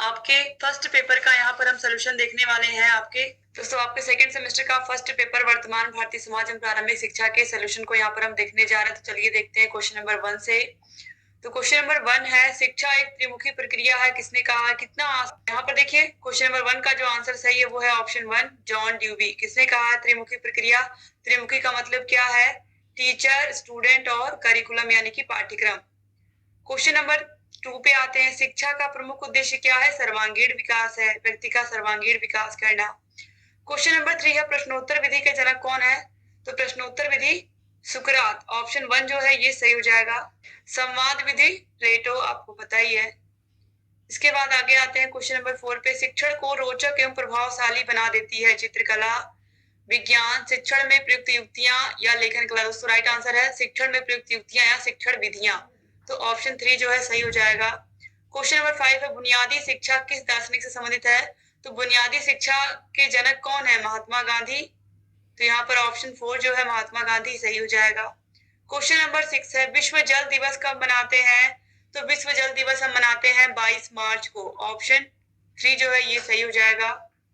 आपके first paper का यहाँ पर हम सोल्यूशन देखने वाले हैं। आपके सेकंड सेमेस्टर का फर्स्ट पेपर वर्तमान भारतीय समाज एवं प्रारंभिक शिक्षा के सोल्यूशन को यहाँ पर हम देखने जा रहे हैं। तो चलिए देखते हैं क्वेश्चन नंबर 1 से। तो क्वेश्चन नंबर 1 है, शिक्षा एक त्रिमुखी प्रक्रिया है, किसने कहा है? कितना यहाँ पर देखिए क्वेश्चन नंबर 1 का जो आंसर सही है वो है ऑप्शन 1 जॉन ड्यूबी। किसने कहा है त्रिमुखी प्रक्रिया? त्रिमुखी का मतलब क्या है? टीचर, स्टूडेंट और करिकुलम यानी कि पाठ्यक्रम। क्वेश्चन नंबर 2 पे आते हैं, शिक्षा का प्रमुख उद्देश्य क्या है? सर्वांगीण विकास है, व्यक्ति का सर्वांगीण विकास करना। क्वेश्चन नंबर 3 है, प्रश्नोत्तर विधि के जनक कौन है? तो प्रश्नोत्तर विधि सुकरात, ऑप्शन 1 जो है ये सही हो जाएगा। संवाद विधि प्लेटो, आपको पता ही है। इसके बाद आगे आते हैं क्वेश्चन नंबर 4 पे, शिक्षण को रोचक एवं प्रभावशाली बना देती है चित्रकला, विज्ञान, शिक्षण में प्रयुक्त युक्तियां या लेखन कला। दोस्तों राइट आंसर है शिक्षण में प्रयुक्त युक्तियां या शिक्षण विधियां, तो ऑप्शन 3 जो है सही हो जाएगा। क्वेश्चन नंबर 5 है, बुनियादी शिक्षा किस दार्शनिक से संबंधित है? तो बुनियादी शिक्षा के जनक कौन है? महात्मा गांधी, तो यहाँ पर ऑप्शन 4 जो है महात्मा गांधी सही हो जाएगा। क्वेश्चन नंबर 6 है, विश्व जल दिवस कब मनाते हैं? तो विश्व जल दिवस हम मनाते हैं 22 मार्च को, ऑप्शन 3 जो है ये सही हो जाएगा।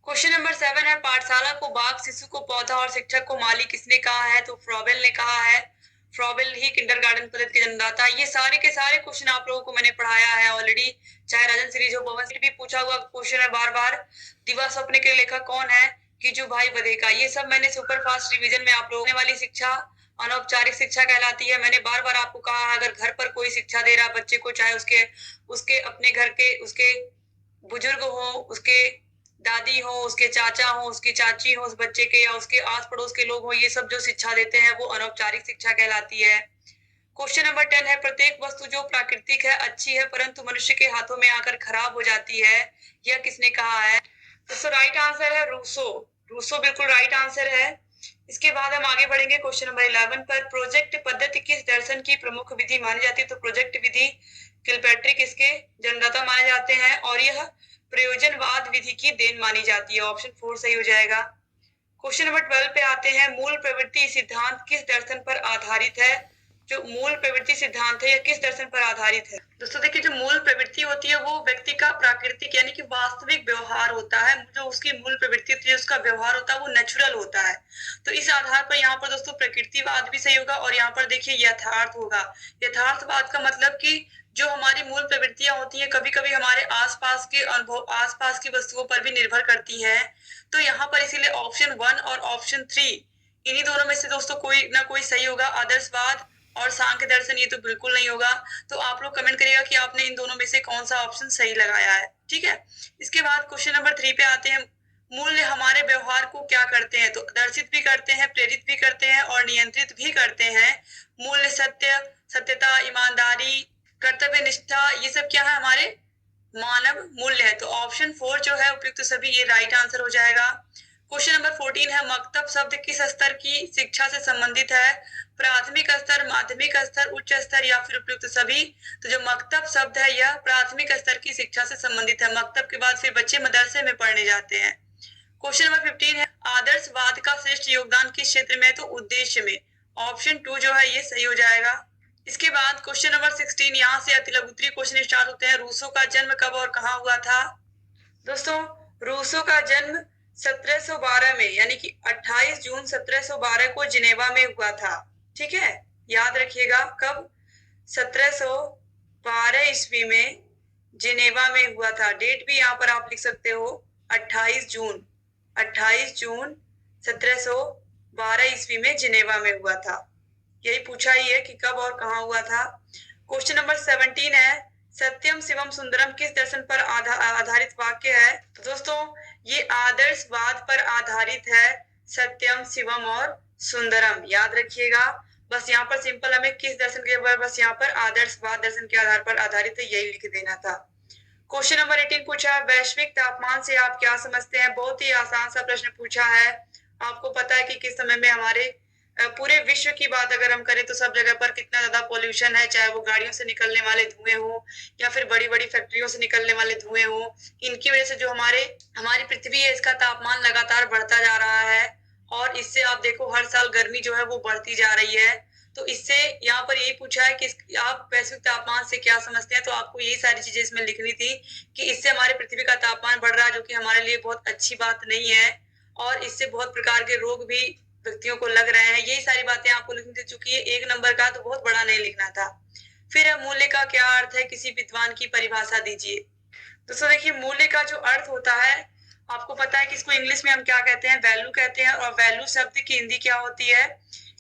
क्वेश्चन नंबर 7 है, पाठशाला को बाग, शिशु को पौधा और शिक्षक को माली किसने कहा है? तो फ्रॉबेल ने कहा है। फ्रॉबेल ही किंडरगार्टन पद्धति के जन्मदाता। ये सारे के सारे क्वेश्चन आप लोगों को मैंने पढ़ाया है ऑलरेडी, चाहे राजन सीरीज हो, पवन सीरीज भी पूछा हुआ क्वेश्चन है बार बार। दिवा स्वप्न के लेखक कौन है? कीजू भाई बधेका। ये सब मैंने सुपर फास्ट रिवीजन में आप लोगों वाली शिक्षा अनौपचारिक शिक्षा कहलाती है। मैंने बार बार आपको कहा है, अगर घर पर कोई शिक्षा दे रहा बच्चे को, चाहे उसके अपने घर के उसके बुजुर्ग हो, उसके दादी हो, उसके चाचा हो, उसकी चाची हो, उस बच्चे के या उसके आस पड़ोस के लोग हो, ये सब जो शिक्षा देते हैं वो अनौपचारिक शिक्षा कहलाती है। क्वेश्चन नंबर 10 है, प्रत्येक वस्तु जो प्राकृतिक है, अच्छी है, परंतु मनुष्य के हाथों में आकर खराब हो जाती है, यह किसने कहा है? तो राइट आंसर है रूसो। रूसो बिल्कुल राइट आंसर है। इसके बाद हम आगे बढ़ेंगे क्वेश्चन नंबर 11 पर, प्रोजेक्ट पद्धति किस दर्शन की प्रमुख विधि मानी जाती है? तो प्रोजेक्ट विधि किलपैट्रिक इसके जन्मदाता माने जाते हैं और यह प्रयोजनवाद विधि की देन मानी जाती है, ऑप्शन 4 सही हो जाएगा। क्वेश्चन नंबर 12 पे आते हैं, मूल प्रवृत्ति सिद्धांत किस दर्शन पर आधारित है? जो मूल प्रवृत्ति सिद्धांत है यह किस दर्शन पर आधारित है? दोस्तों देखिए, जो मूल प्रवृत्ति होती है वो व्यक्ति का प्राकृतिक यानी कि वास्तविक व्यवहार होता है। जो उसकी मूल प्रवृत्ति होती है, उसका व्यवहार होता है वो नेचुरल होता है। तो इस आधार पर यहाँ पर दोस्तों प्रकृतिवाद भी सही होगा और यहाँ पर देखिए यथार्थ होगा। यथार्थवाद का मतलब कि जो हमारी मूल प्रवृत्तियां होती हैं कभी कभी हमारे आसपास के अनुभव, आसपास की वस्तुओं पर भी निर्भर करती हैं। तो यहाँ पर इसीलिए ऑप्शन 1 और ऑप्शन 3 इन्हीं दोनों में से दोस्तों कोई ना कोई सही होगा। आदर्शवाद और सांख्य दर्शन ये तो बिल्कुल नहीं होगा। तो आप लोग कमेंट करिएगा कि आपने इन दोनों में से कौन सा ऑप्शन सही लगाया है, ठीक है। इसके बाद क्वेश्चन नंबर 3 पे आते हैं, मूल्य हमारे व्यवहार को क्या करते हैं? तो दर्शित भी करते हैं, प्रेरित भी करते हैं और नियंत्रित भी करते हैं। मूल्य सत्य, सत्यता, ईमानदारी, कर्तव्य निष्ठा, ये सब क्या है? हमारे मानव मूल्य है। तो ऑप्शन 4 जो है उपयुक्त सभी ये राइट आंसर हो जाएगा। क्वेश्चन नंबर 14 है, मकतब शब्द किस स्तर की शिक्षा से संबंधित है? प्राथमिक स्तर, माध्यमिक स्तर, उच्च स्तर या फिर उपयुक्त सभी? तो जो मकतब शब्द है यह प्राथमिक स्तर की शिक्षा से संबंधित है। मकतब के बाद फिर बच्चे मदरसे में पढ़ने जाते हैं। क्वेश्चन नंबर 15 है, आदर्शवाद का श्रेष्ठ योगदान किस क्षेत्र में? तो उद्देश्य में, ऑप्शन 2 जो है ये सही हो जाएगा। इसके बाद क्वेश्चन नंबर 16, यहाँ से अतिलघुत्तरीय क्वेश्चन स्टार्ट होते हैं। रूसो का जन्म कब और कहाँ हुआ था? दोस्तों रूसो का जन्म 1712 में यानी कि 28 जून 1712 को जिनेवा में हुआ था, ठीक है, याद रखिएगा। कब? 1712 ईस्वी में जिनेवा में हुआ था। डेट भी यहाँ पर आप लिख सकते हो 28 जून 1712 ईस्वी में जिनेवा में हुआ था। यही पूछा ही है कि कब और कहाँ हुआ था। क्वेश्चन नंबर 17 है, सत्यम शिवम सुंदरम किस दर्शन पर आधारित वाक्य है? तो दोस्तों ये आदर्शवाद पर आधारित है, सत्यम शिवम और सुंदरम, याद रखिएगा। बस यहाँ पर सिंपल हमें किस दर्शन के ऊपर, बस यहाँ पर आदर्शवाद दर्शन के आधार पर आधारित है, यही लिख देना था। क्वेश्चन नंबर 18 पूछा, वैश्विक तापमान से आप क्या समझते हैं? बहुत ही आसान सा प्रश्न पूछा है। आपको पता है कि किस समय में हमारे पूरे विश्व की बात अगर हम करें तो सब जगह पर कितना ज्यादा पॉल्यूशन है, चाहे वो गाड़ियों से निकलने वाले धुएं हो या फिर बड़ी बड़ी फैक्ट्रियों से निकलने वाले धुएं हो। इनकी वजह से जो हमारी पृथ्वी है इसका तापमान लगातार बढ़ता जा रहा है और इससे आप देखो हर साल गर्मी जो है वो बढ़ती जा रही है। तो इससे यहाँ पर यही पूछा है कि आप वैश्विक तापमान से क्या समझते हैं, तो आपको यही सारी चीजें इसमें लिखनी थी कि इससे हमारे पृथ्वी का तापमान बढ़ रहा है, जो कि हमारे लिए बहुत अच्छी बात नहीं है, और इससे बहुत प्रकार के रोग भी व्यक्तियों को लग रहे हैं। यही सारी बातें आपको लिखनी थी, चूंकि ये 1 नंबर का तो बहुत बड़ा नहीं लिखना था। फिर मूल्य का क्या अर्थ है, किसी विद्वान की परिभाषा दीजिए। दोस्तों देखिए, मूल्य का जो अर्थ होता है, आपको पता है कि इसको इंग्लिश में हम क्या कहते हैं, वैल्यू कहते हैं, और वैल्यू शब्द की हिंदी क्या होती है,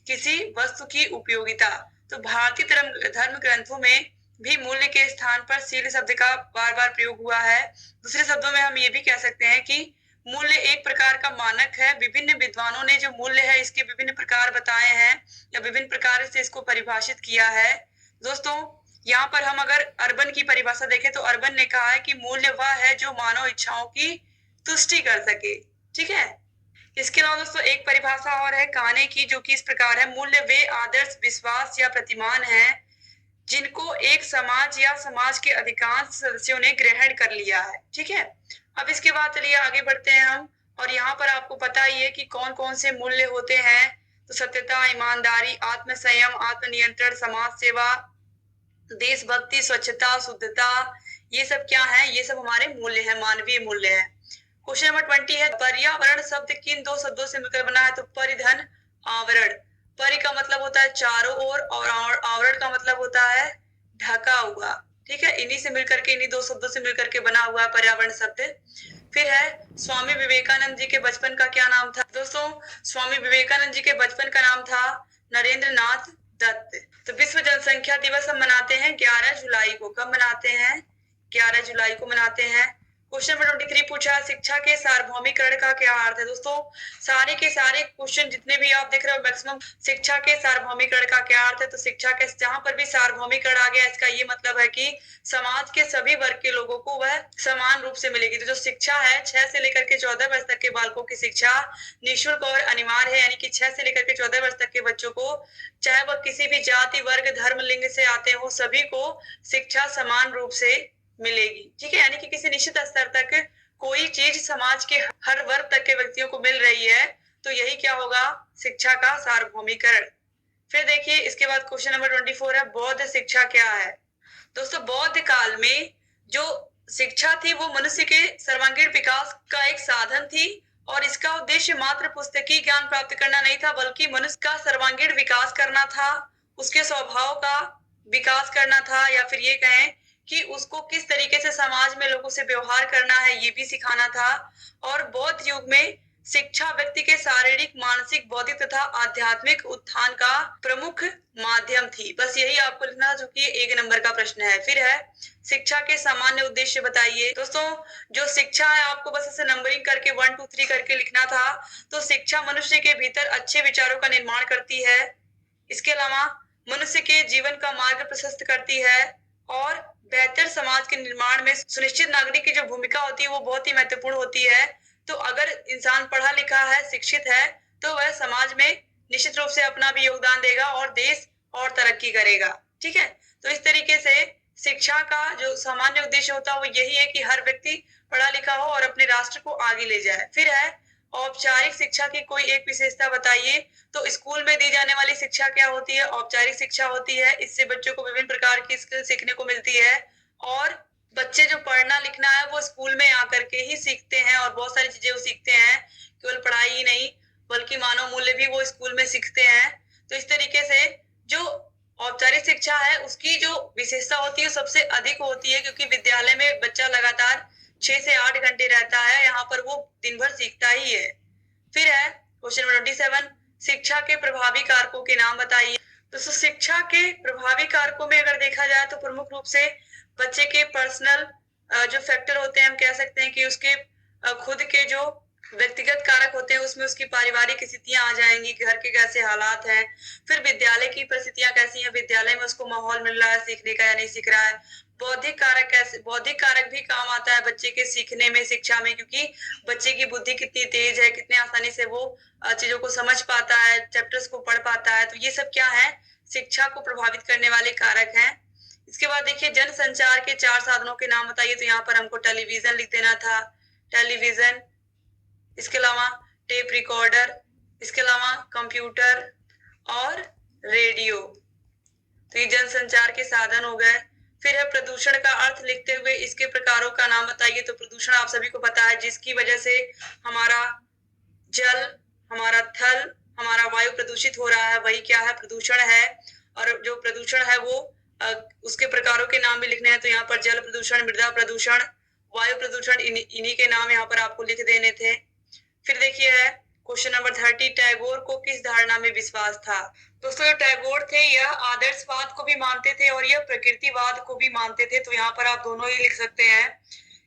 किसी वस्तु की उपयोगिता। तो भारतीय धर्म ग्रंथों में भी मूल्य के स्थान पर शील शब्द का बार बार प्रयोग हुआ है। दूसरे शब्दों में हम ये भी कह सकते हैं कि मूल्य एक प्रकार का मानक है। विभिन्न विद्वानों ने जो मूल्य है इसके विभिन्न प्रकार बताए हैं या विभिन्न प्रकार से इसको परिभाषित किया है। दोस्तों यहाँ पर हम अगर अर्बन की परिभाषा देखें तो अर्बन ने कहा है कि मूल्य वह है जो मानव इच्छाओं की तुष्टि कर सके। ठीक है, इसके अलावा दोस्तों एक परिभाषा और है काने की, जो कि इस प्रकार है, मूल्य वे आदर्श, विश्वास या प्रतिमान है जिनको एक समाज या समाज के अधिकांश सदस्यों ने ग्रहण कर लिया है। ठीक है, अब इसके बाद चलिए आगे बढ़ते हैं हम, और यहाँ पर आपको पता ही है कि कौन कौन से मूल्य होते हैं। तो सत्यता, ईमानदारी, आत्मसंयम, आत्मनियंत्रण, समाज सेवा, देशभक्ति, स्वच्छता, शुद्धता, ये सब क्या है, ये सब हमारे मूल्य हैं, मानवीय मूल्य है। क्वेश्चन नंबर 20 है, पर्यावरण शब्द किन 2 शब्दों से मिलकर बना है, तो परिधन, आवरण। परि का मतलब होता है चारों ओर, और आवरण का मतलब होता है ढका हुआ। ठीक है, इन्हीं से मिलकर के, इन्हीं 2 शब्दों से मिलकर के बना हुआ है पर्यावरण शब्द। फिर है स्वामी विवेकानंद जी के बचपन का क्या नाम था। दोस्तों स्वामी विवेकानंद जी के बचपन का नाम था नरेंद्र नाथ दत्त। तो विश्व जनसंख्या दिवस हम मनाते हैं 11 जुलाई को। कब मनाते हैं, 11 जुलाई को मनाते हैं। क्वेश्चन नंबर 23 पूछा, शिक्षा के सार्वभौमिकरण का क्या अर्थ है। दोस्तों सारे के सारे क्वेश्चन जितने भी आप देख रहे हो मैक्सिमम शिक्षा के सार्वभौमिकरण का क्या अर्थ है, तो शिक्षा के जहां पर भी सार्वभौमिकरण आ गया इसका ये मतलब है कि समाज के सभी वर्ग के लोगों को वह समान रूप से मिलेगी। तो जो शिक्षा है 6 से लेकर के 14 वर्ष तक के बालकों की शिक्षा निःशुल्क और अनिवार्य है, यानी कि 6 से लेकर के 14 वर्ष तक के बच्चों को, चाहे वह किसी भी जाति, वर्ग, धर्म, लिंग से आते हो, सभी को शिक्षा समान रूप से मिलेगी। ठीक है, यानी कि किसी निश्चित स्तर तक कोई चीज समाज के हर वर्ग तक के व्यक्तियों को मिल रही है, तो यही क्या होगा, शिक्षा का सार्वभौमिकरण। फिर देखिए इसके बाद क्वेश्चन नंबर 24 है, बौद्ध शिक्षा क्या है। दोस्तों बौद्ध काल में जो शिक्षा थी वो मनुष्य के सर्वांगीण विकास का एक साधन थी, और इसका उद्देश्य मात्र पुस्तकीय ज्ञान प्राप्त करना नहीं था, बल्कि मनुष्य का सर्वांगीण विकास करना था, उसके स्वभाव का विकास करना था, या फिर ये कहें कि उसको किस तरीके से समाज में लोगों से व्यवहार करना है ये भी सिखाना था। और बौद्ध युग में शिक्षा व्यक्ति के शारीरिक, मानसिक, बौद्धिक तथा आध्यात्मिक उत्थान का प्रमुख माध्यम थी। बस यही आपको लिखना, जो कि 1 नंबर का प्रश्न है। फिर है शिक्षा के सामान्य उद्देश्य बताइए। दोस्तों जो शिक्षा है आपको बस इसे नंबरिंग करके 1 2 3 करके लिखना था। तो शिक्षा मनुष्य के भीतर अच्छे विचारों का निर्माण करती है, इसके अलावा मनुष्य के जीवन का मार्ग प्रशस्त करती है, और बेहतर समाज के निर्माण में सुनिश्चित नागरिक की जो भूमिका होती है वो बहुत ही महत्वपूर्ण होती है। तो अगर इंसान पढ़ा लिखा है, शिक्षित है, तो वह समाज में निश्चित रूप से अपना भी योगदान देगा और देश और तरक्की करेगा। ठीक है, तो इस तरीके से शिक्षा का जो सामान्य उद्देश्य होता है वो यही है कि हर व्यक्ति पढ़ा लिखा हो और अपने राष्ट्र को आगे ले जाए। फिर है औपचारिक शिक्षा की कोई एक विशेषता बताइए। तो स्कूल में दी जाने वाली शिक्षा क्या होती है, औपचारिक शिक्षा होती है। इससे बच्चों को विभिन्न प्रकार की स्किल सीखने को मिलती है, और बच्चे जो पढ़ना लिखना है वो स्कूल में आकर के ही सीखते हैं, और बहुत सारी चीजें वो सीखते हैं, केवल पढ़ाई ही नहीं बल्कि मानव मूल्य भी वो स्कूल में सीखते हैं। तो इस तरीके से जो औपचारिक शिक्षा है उसकी जो विशेषता होती है सबसे अधिक होती है, क्योंकि विद्यालय में बच्चा लगातार 6 से 8 घंटे रहता है, यहाँ पर वो दिन भर सीखता ही है। फिर है क्वेश्चन नंबर 27, शिक्षा के प्रभावी कारकों के नाम बताइए। तो शिक्षा के प्रभावी कारकों में अगर देखा जाए तो प्रमुख रूप से बच्चे के पर्सनल जो फैक्टर होते हैं, हम कह सकते हैं कि उसके खुद के जो व्यक्तिगत कारक होते हैं उसमें उसकी पारिवारिक स्थितियां आ जाएंगी, घर के कैसे हालात हैं, फिर विद्यालय की परिस्थितियां कैसी हैं, विद्यालय में उसको माहौल मिल रहा है सीखने का या नहीं सीख रहा है। बौद्धिक कारक कैसे, बौद्धिक कारक भी काम आता है बच्चे के सीखने में, शिक्षा में, क्योंकि बच्चे की बुद्धि कितनी तेज है, कितने आसानी से वो चीजों को समझ पाता है, चैप्टर्स को पढ़ पाता है। तो ये सब क्या है, शिक्षा को प्रभावित करने वाले कारक हैं। इसके बाद देखिए जनसंचार के 4 साधनों के नाम बताइए। तो यहाँ पर हमको टेलीविजन लिख देना था, टेलीविजन, इसके अलावा टेप रिकॉर्डर, इसके अलावा कंप्यूटर और रेडियो। तो ये जनसंचार के साधन हो गए। फिर है प्रदूषण का अर्थ लिखते हुए इसके प्रकारों का नाम बताइए। तो प्रदूषण आप सभी को पता है, जिसकी वजह से हमारा जल, हमारा थल, हमारा वायु प्रदूषित हो रहा है, वही क्या है, प्रदूषण है। और जो प्रदूषण है वो उसके प्रकारों के नाम भी लिखने हैं। तो यहाँ पर जल प्रदूषण, मृदा प्रदूषण, वायु प्रदूषण, इन्हीं के नाम यहाँ पर आपको लिख देने थे। फिर देखिए है क्वेश्चन नंबर 30, टैगोर को किस धारणा में विश्वास था। दोस्तों जो टैगोर थे यह आदर्शवाद को भी मानते थे और यह प्रकृतिवाद को भी मानते थे। तो यहाँ पर आप दोनों ही लिख सकते हैं।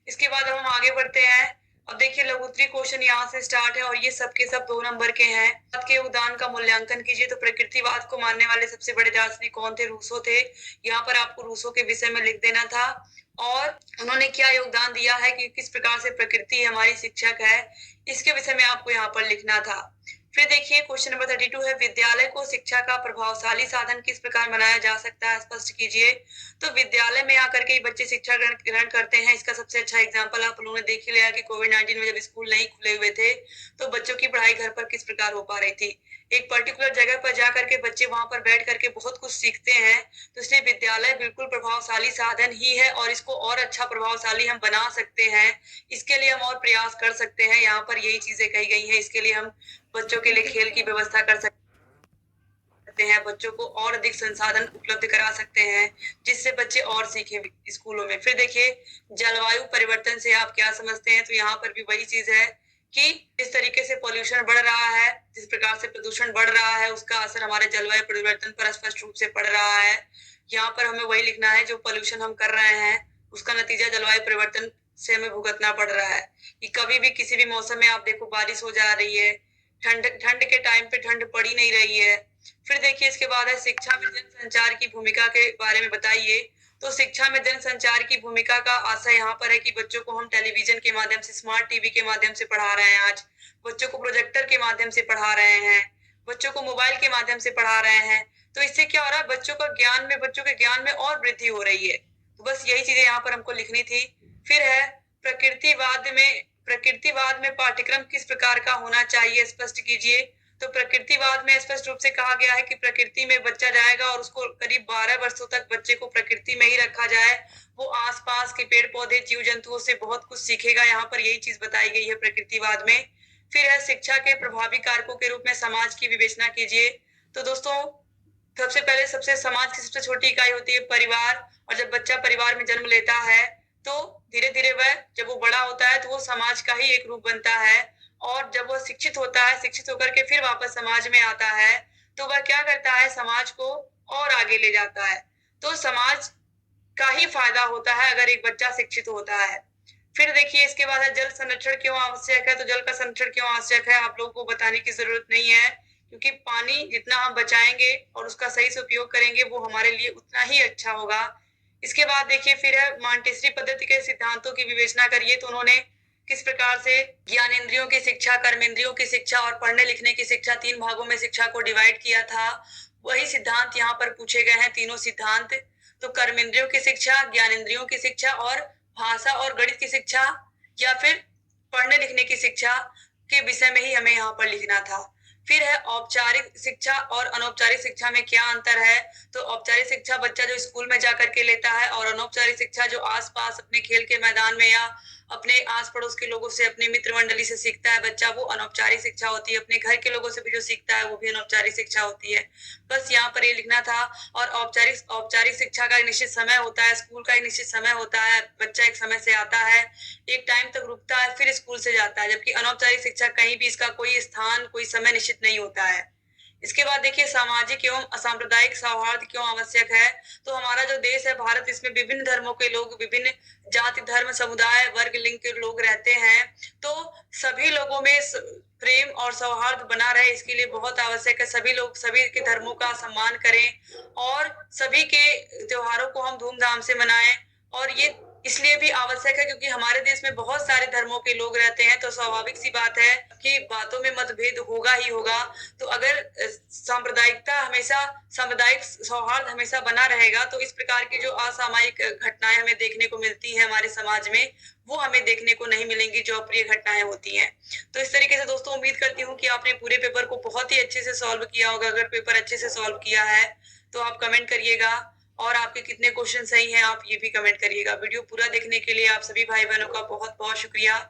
इसके बाद हम आगे बढ़ते हैं। अब देखिए लघुत्तरी क्वेश्चन यहाँ से स्टार्ट है और ये सब के सब 2 नंबर के हैं। के योगदान का मूल्यांकन कीजिए। तो प्रकृतिवाद को मानने वाले सबसे बड़े दार्शनिक कौन थे, रूसो थे। यहाँ पर आपको रूसो के विषय में लिख देना था और उन्होंने क्या योगदान दिया है कि किस प्रकार से प्रकृति हमारी शिक्षक है, इसके विषय में आपको यहाँ पर लिखना था। फिर देखिए क्वेश्चन नंबर 32 है, विद्यालय को शिक्षा का प्रभावशाली साधन किस प्रकार बनाया जा सकता है, स्पष्ट कीजिए। तो विद्यालय में आकर के बच्चे शिक्षा ग्रहण करते हैं। इसका सबसे अच्छा एग्जांपल आप लोगों ने देख ही लिया कि कोविड-19 में जब स्कूल नहीं खुले हुए थे तो बच्चों की पढ़ाई घर पर किस प्रकार हो पा रही थी। एक पर्टिकुलर जगह पर जा करके बच्चे वहां पर बैठ करके बहुत कुछ सीखते हैं। तो इसलिए विद्यालय बिल्कुल प्रभावशाली साधन ही है और इसको और अच्छा प्रभावशाली हम बना सकते हैं। इसके लिए हम और प्रयास कर सकते हैं। यहाँ पर यही चीजें कही गई हैं। इसके लिए हम बच्चों के लिए खेल की व्यवस्था कर सकते हैं, बच्चों को और अधिक संसाधन उपलब्ध करा सकते हैं जिससे बच्चे और सीखें स्कूलों में। फिर देखिए जलवायु परिवर्तन से आप क्या समझते हैं। तो यहाँ पर भी वही चीज है कि इस तरीके से पॉल्यूशन बढ़ रहा है, जिस प्रकार से प्रदूषण बढ़ रहा है उसका असर हमारे जलवायु परिवर्तन पर स्पष्ट रूप से पड़ रहा है। यहाँ पर हमें वही लिखना है, जो पॉल्यूशन हम कर रहे हैं उसका नतीजा जलवायु परिवर्तन से हमें भुगतना पड़ रहा है। कि कभी भी किसी भी मौसम में आप देखो बारिश हो जा रही है, ठंड के टाइम पे ठंड पड़ी नहीं रही है। फिर देखिए इसके बाद है शिक्षा में जनसंचार की भूमिका के बारे में बताइए। तो शिक्षा में जनसंचार की भूमिका का आशय यहाँ पर है कि बच्चों को हम टेलीविजन के माध्यम से, स्मार्ट टीवी के माध्यम से पढ़ा रहे हैं, आज बच्चों को प्रोजेक्टर के माध्यम से पढ़ा रहे हैं, बच्चों को मोबाइल के माध्यम से पढ़ा रहे हैं। तो इससे क्या हो रहा है, बच्चों के ज्ञान में और वृद्धि हो रही है। तो बस यही चीजें यहाँ पर हमको लिखनी थी। फिर है प्रकृतिवाद में पाठ्यक्रम किस प्रकार का होना चाहिए, स्पष्ट कीजिए। तो प्रकृतिवाद में स्पष्ट रूप से कहा गया है कि प्रकृति में बच्चा जाएगा और उसको करीब 12 वर्षों तक बच्चे को प्रकृति में ही रखा जाए। वो आसपास के पेड़ पौधे, जीव जंतुओं से बहुत कुछ सीखेगा। यहाँ पर यही चीज बताई गई है प्रकृतिवाद में। फिर है शिक्षा के प्रभावी कारकों के रूप में समाज की विवेचना कीजिए। तो दोस्तों सबसे पहले समाज की सबसे छोटी इकाई होती है परिवार, और जब बच्चा परिवार में जन्म लेता है तो धीरे धीरे वह जब वो बड़ा होता है तो वो समाज का ही एक रूप बनता है। और जब वो शिक्षित होता है, शिक्षित होकर के फिर वापस समाज में आता है तो वह क्या करता है, समाज को और आगे ले जाता है। तो समाज का ही फायदा होता है अगर एक बच्चा शिक्षित होता है। फिर देखिए इसके बाद है जल संरक्षण क्यों आवश्यक है। तो जल का संरक्षण क्यों आवश्यक है आप लोगों को बताने की जरूरत नहीं है, क्योंकि पानी जितना हम बचाएंगे और उसका सही से उपयोग करेंगे वो हमारे लिए उतना ही अच्छा होगा। इसके बाद देखिए फिर है मॉन्टेसरी पद्धति के सिद्धांतों की विवेचना करिए। तो उन्होंने किस प्रकार से ज्ञानेंद्रियों की शिक्षा, कर्मेंद्रियों की शिक्षा और पढ़ने लिखने की शिक्षा, 3 भागों में शिक्षा को डिवाइड किया था। वही सिद्धांत यहाँ पर पूछे गए हैं, तीनों सिद्धांत। तो कर्मेंद्रियों की शिक्षा, ज्ञानेंद्रियों की शिक्षा और भाषा और गणित की शिक्षा या फिर पढ़ने लिखने की शिक्षा के विषय में ही हमें यहाँ पर लिखना था। फिर है औपचारिक शिक्षा और अनौपचारिक शिक्षा में क्या अंतर है। तो औपचारिक शिक्षा बच्चा जो स्कूल में जाकर के लेता है, और अनौपचारिक शिक्षा जो आसपास अपने खेल के मैदान में या अपने आस पड़ोस के लोगों से, अपने मित्र मंडली से सीखता है बच्चा, वो अनौपचारिक शिक्षा होती है। अपने घर के लोगों से भी जो सीखता है वो भी अनौपचारिक शिक्षा होती है। बस यहाँ पर ये लिखना था। और औपचारिक शिक्षा का एक निश्चित समय होता है, स्कूल का एक निश्चित समय होता है, बच्चा एक समय से आता है, एक टाइम तक रुकता है, फिर स्कूल से जाता है। जबकि अनौपचारिक शिक्षा कहीं भी इसका कोई स्थान, कोई समय निश्चित नहीं होता है। इसके बाद देखिए सामाजिक एवं असांप्रदायिक सौहार्द क्यों आवश्यक है। तो हमारा जो देश है भारत, इसमें विभिन्न धर्मों के लोग, विभिन्न जाति, धर्म, समुदाय, वर्ग, लिंग के लोग रहते हैं। तो सभी लोगों में प्रेम और सौहार्द बना रहे, इसके लिए बहुत आवश्यक है सभी लोग सभी के धर्मों का सम्मान करें और सभी के त्योहारों को हम धूमधाम से मनाएं। और ये इसलिए भी आवश्यक है क्योंकि हमारे देश में बहुत सारे धर्मों के लोग रहते हैं, तो स्वाभाविक सी बात है कि बातों में मतभेद होगा ही होगा। तो अगर सामुदायिक सौहार्द हमेशा बना रहेगा, तो इस प्रकार की जो असामयिक घटनाएं हमें देखने को मिलती हैं हमारे समाज में, वो हमें देखने को नहीं मिलेंगी, जो अप्रिय घटनाएं होती हैं। तो इस तरीके से दोस्तों उम्मीद करती हूँ कि आपने पूरे पेपर को बहुत ही अच्छे से सॉल्व किया होगा। अगर पेपर अच्छे से सॉल्व किया है, तो आप कमेंट करिएगा और आपके कितने क्वेश्चन सही हैं आप ये भी कमेंट करिएगा। वीडियो पूरा देखने के लिए आप सभी भाई-बहनों का बहुत-बहुत शुक्रिया।